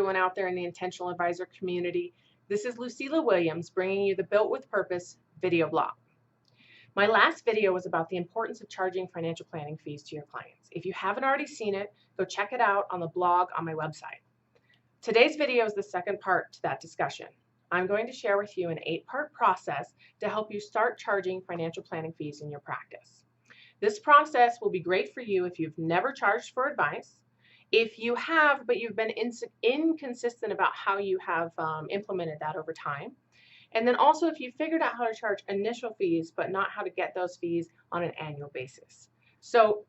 everyone out there in the Intentional Advisor community. This is Lucila Williams bringing you the Built with Purpose video blog. My last video was about the importance of charging financial planning fees to your clients. If you haven't already seen it, go check it out on the blog on my website. Today's video is the second part to that discussion. I'm going to share with you an 8-part process to help you start charging financial planning fees in your practice. This process will be great for you if you've never charged for advice, if you have, but you've been inconsistent about how you have implemented that over time. And then also if you figured out how to charge initial fees, but not how to get those fees on an annual basis. So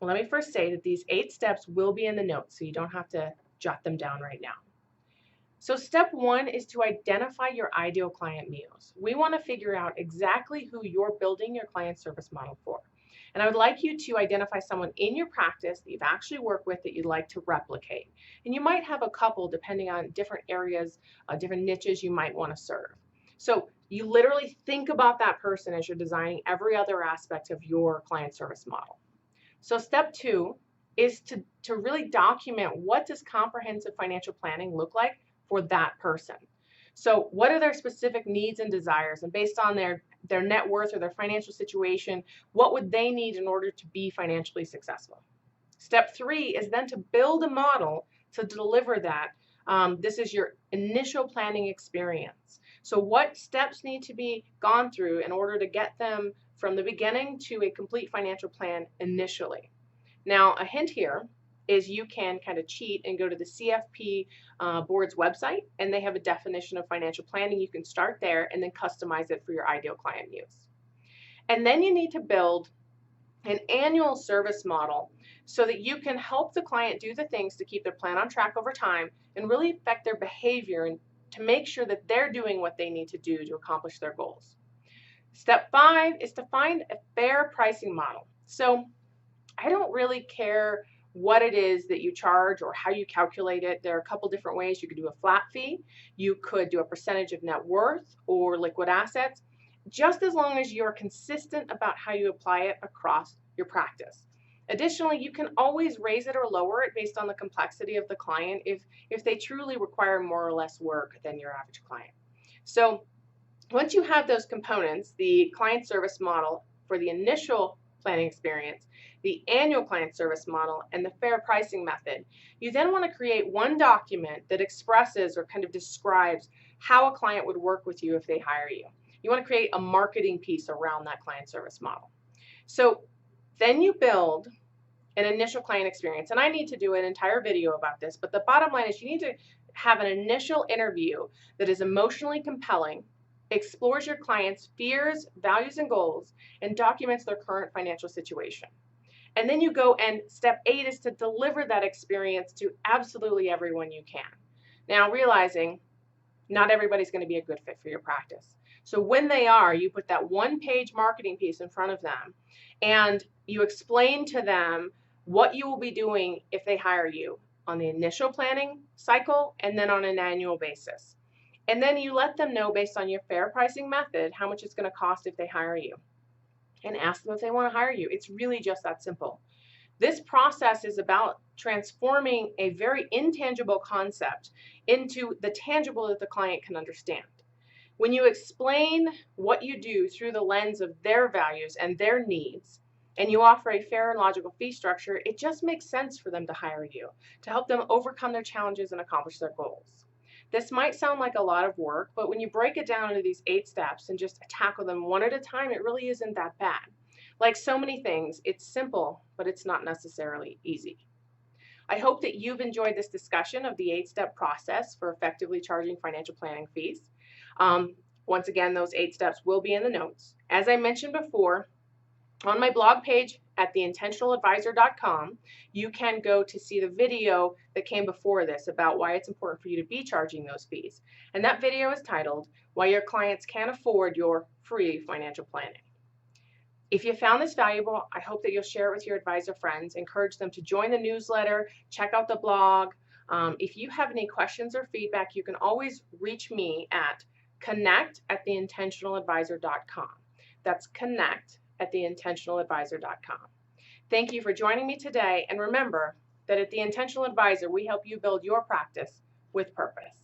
let me first say that these 8 steps will be in the notes, so you don't have to jot them down right now. So step 1 is to identify your ideal client meals. We want to figure out exactly who you're building your client service model for. And I would like you to identify someone in your practice that you've actually worked with that you'd like to replicate. And you might have a couple depending on different areas, different niches you might want to serve. So you literally think about that person as you're designing every other aspect of your client service model. So step 2 is to really document what does comprehensive financial planning look like for that person. So what are their specific needs and desires, and based on their net worth or their financial situation, what would they need in order to be financially successful? Step 3 is then to build a model to deliver that. This is your initial planning experience. So what steps need to be gone through in order to get them from the beginning to a complete financial plan initially? Now, a hint here is you can kind of cheat and go to the CFP board's website, and they have a definition of financial planning. You can start there and then customize it for your ideal client use. And then you need to build an annual service model so that you can help the client do the things to keep their plan on track over time and really affect their behavior and to make sure that they're doing what they need to do to accomplish their goals. Step 5 is to find a fair pricing model. So I don't really care what it is that you charge or how you calculate it. There are a couple different ways. You could do a flat fee, you could do a percentage of net worth or liquid assets, just as long as you're consistent about how you apply it across your practice. Additionally, you can always raise it or lower it based on the complexity of the client if they truly require more or less work than your average client. So once you have those components, the client service model for the initial planning experience, the annual client service model, and the fair pricing method, you then want to create one document that expresses or kind of describes how a client would work with you if they hire you. You want to create a marketing piece around that client service model. So then you build an initial client experience, and I need to do an entire video about this, but the bottom line is you need to have an initial interview that is emotionally compelling, explores your client's fears, values, and goals, and documents their current financial situation. And then you go, and step 8 is to deliver that experience to absolutely everyone you can. Now, realizing not everybody's going to be a good fit for your practice. So when they are, you put that one-page marketing piece in front of them, and you explain to them what you will be doing if they hire you on the initial planning cycle and then on an annual basis. And then you let them know based on your fair pricing method how much it's going to cost if they hire you, and ask them if they want to hire you. It's really just that simple. This process is about transforming a very intangible concept into the tangible that the client can understand. When you explain what you do through the lens of their values and their needs, and you offer a fair and logical fee structure, it just makes sense for them to hire you, to help them overcome their challenges and accomplish their goals. This might sound like a lot of work, but when you break it down into these 8 steps and just tackle them one at a time, it really isn't that bad. Like so many things, it's simple, but it's not necessarily easy. I hope that you've enjoyed this discussion of the 8-step process for effectively charging financial planning fees. Once again, those 8 steps will be in the notes. As I mentioned before, on my blog page at theintentionaladvisor.com, you can go to see the video that came before this about why it's important for you to be charging those fees. And that video is titled, Why Your Clients Can't Afford Your Free Financial Planning. If you found this valuable, I hope that you'll share it with your advisor friends, encourage them to join the newsletter, check out the blog. If you have any questions or feedback, you can always reach me at connect@theintentionaladvisor.com. That's connect@theintentionaladvisor.com. Thank you for joining me today, and remember, that at the Intentional Advisor, we help you build your practice with purpose.